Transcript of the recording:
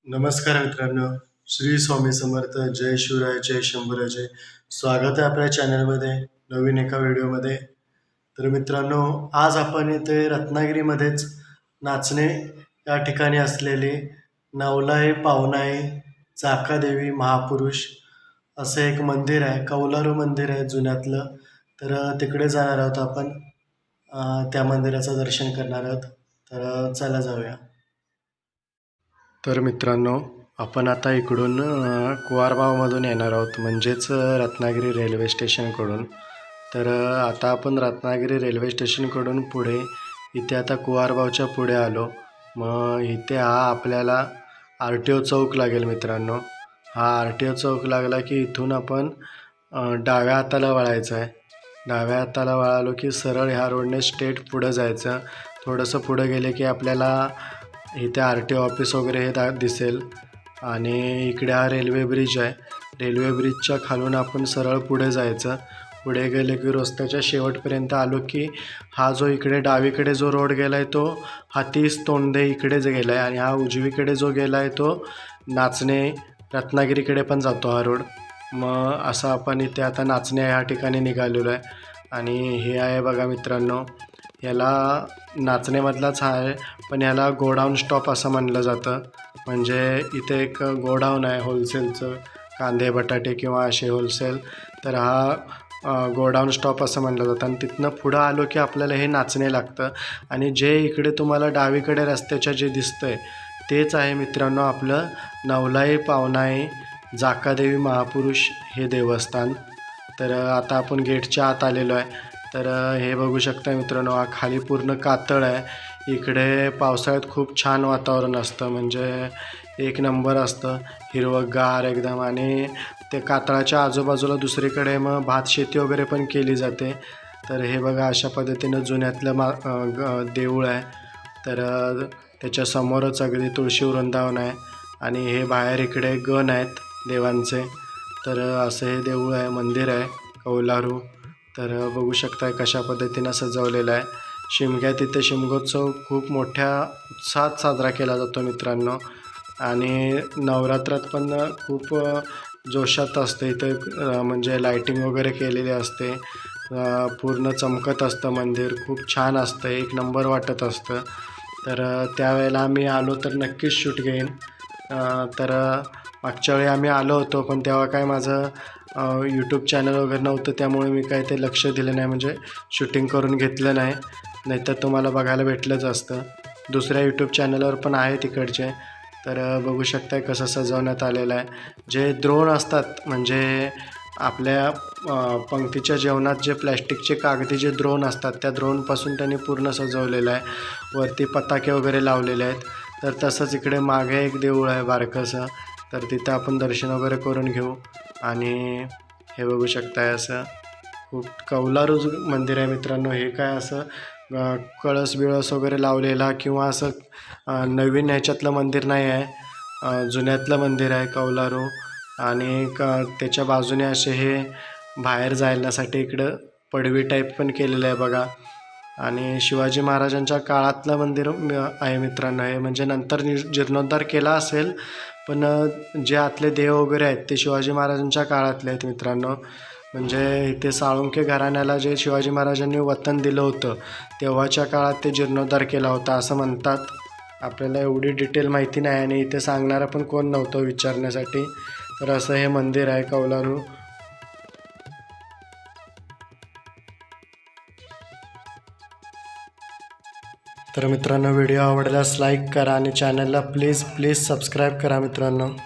नमस्कार मित्रांनो. श्री स्वामी समर्थ. जय शिवराय, जय शंभूराजे. स्वागत आहे आपल्या चॅनलमध्ये नवीन एका व्हिडिओमध्ये. तर मित्रांनो, आज आपण इथे रत्नागिरीमध्येच नाचणे या ठिकाणी असलेले नवलाई पावनाई चाकादेवी महापुरुष असं एक मंदिर आहे, कौलारू मंदिर आहे जुन्यातलं. तर तिकडे जाणार आहोत आपण. त्या मंदिराचं दर्शन करणार आहोत. तर चला जाऊया. तर मित्रांनो, आपण आता इकडून कुवारबावमधून येणार आहोत, म्हणजेच रत्नागिरी रेल्वे स्टेशनकडून. तर आता आपण रत्नागिरी रेल्वे स्टेशनकडून पुढे इथे आता कुवारबावच्या पुढे आलो. मग इथे हा आपल्याला RTO चौक लागेल मित्रांनो. हा RTO चौक लागला की इथून आपण डाव्या हाताला वळायचं आहे. डाव्या हाताला वळालो की सरळ ह्या रोडने स्ट्रेट पुढं जायचं. थोडंसं पुढं गेले की आपल्याला इथे RTO ऑफिस वगैरे हे दिसेल. आणि इकडे हा रेल्वे ब्रिज आहे. रेल्वे ब्रिजच्या खालून आपण सरळ पुढे जायचं. पुढे गेले की रस्त्याच्या शेवटपर्यंत आलो की हा जो इकडे डावीकडे जो रोड गेला आहे तो हातीस तोंडे इकडेच गेला आहे, आणि हा उजवीकडे जो गेला आहे तो नाचणे रत्नागिरीकडे पण जातो हा रोड. मग असं आपण इथे आता नाचणे ह्या ठिकाणी निघालेलो आहे. आणि हे आहे बघा मित्रांनो, याला नाचणेमधलाच आहे, पण याला गोडाऊन स्टॉप असं म्हणलं जातं. म्हणजे इथे एक गोडाऊन आहे होलसेलचं, कांदे बटाटे किंवा असे होलसेल. तर हा गोडाऊन स्टॉप असं म्हणलं जातं. आणि तिथनं पुढं आलो की आपल्याला हे नाचणे लागतं. आणि जे इकडे तुम्हाला डावीकडे रस्त्याच्या जे दिसतं आहे तेच आहे मित्रांनो आपलं नवलाई पावनाई चाकादेवी महापुरुष हे देवस्थान. तर आता आपण गेटच्या आत आलेलो आहे. तर हे बघू शकता मित्रांनो, हा खाली पूर्ण कातळ आहे. इकडे पावसाळ्यात खूप छान वातावरण असतं, म्हणजे एक नंबर असतं, हिरवंगार एकदम. आणि ते कातळाच्या आजूबाजूला दुसरीकडे मग भात शेती वगैरे पण केली जाते. तर हे बघा अशा पद्धतीनं जुन्यातलं देऊळ आहे. तर त्याच्या समोरच अगदी तुळशी वृंदावन आहे. आणि हे बाहेर इकडे गण आहेत देवांचे. तर असं हे देऊळ आहे, मंदिर आहे कौलारू. तर बघू शकताय कशा पद्धतीनं सजवलेलं आहे. शिमग्यात इथे शिमगोत्सव खूप मोठ्या उत्साहात साजरा केला जातो मित्रांनो. आणि नवरात्रात पण खूप जोशात असते इथे. म्हणजे लायटिंग वगैरे केलेली असते. पूर्ण चमकत असतं मंदिर, खूप छान असतं, एक नंबर वाटत असतं. तर त्यावेळेला आम्ही आलो तर नक्कीच शूट घेईन. तर मागच्या वेळी आम्ही आलो होतो, पण तेव्हा काय माझं यूट्यूब चॅनल वगैरे नव्हतं, त्यामुळे मी काय ते लक्ष दिलं नाही, म्हणजे शूटिंग करून घेतलं नाही. नाहीतर तुम्हाला बघायला भेटलंच असतं. दुसऱ्या यूट्यूब चॅनलवर पण आहे तिकडचे. तर बघू शकताय कसं सजवण्यात आलेलं आहे. जे द्रोण असतात, म्हणजे आपल्या पंक्तीच्या जेवणात जे प्लॅस्टिकचे कागदी जे द्रोण असतात त्या द्रोणपासून त्यांनी पूर्ण सजवलेलं आहे. वरती पताके वगैरे लावलेले आहेत. तर तसंच इकडे मागे एक देऊळ आहे बारकंसं, तर तिथं आपण दर्शन वगैरे करून घेऊ. आणि हे बघू शकताय असं खूप कौलारू मंदिर आहे मित्रांनो. हे काय असं कळस बिळस वगैरे लावलेला किंवा असं नवीन ह्याच्यातलं मंदिर नाही आहे, जुन्यातलं मंदिर आहे कौलारू. आणि त्याच्या बाजूने असे हे बाहेर जायण्यासाठी इकडं पडवी टाईप पण केलेलं आहे बघा. आणि शिवाजी महाराजांच्या काळातलं मंदिर आहे मित्रांनो हे, म्हणजे नंतर जीर्णोद्धार केला असेल, पण जे आतले देव वगैरे आहेत ते शिवाजी महाराजांच्या काळातले आहेत मित्रांनो. म्हणजे इथे साळुंखे घराण्याला जे शिवाजी महाराजांनी वतन दिलं होतं तेव्हाच्या काळात ते जीर्णोद्धार केला होता असं म्हणतात. आपल्याला एवढी डिटेल माहिती नाही, आणि इथे सांगणारा पण कोण नव्हतं विचारण्यासाठी. तर असं हे मंदिर आहे कौलारू. तर मित्रांनो, व्हिडिओ आवडल्यास लाईक करा आणि चॅनलला प्लीज सबस्क्राईब करा मित्रांनो.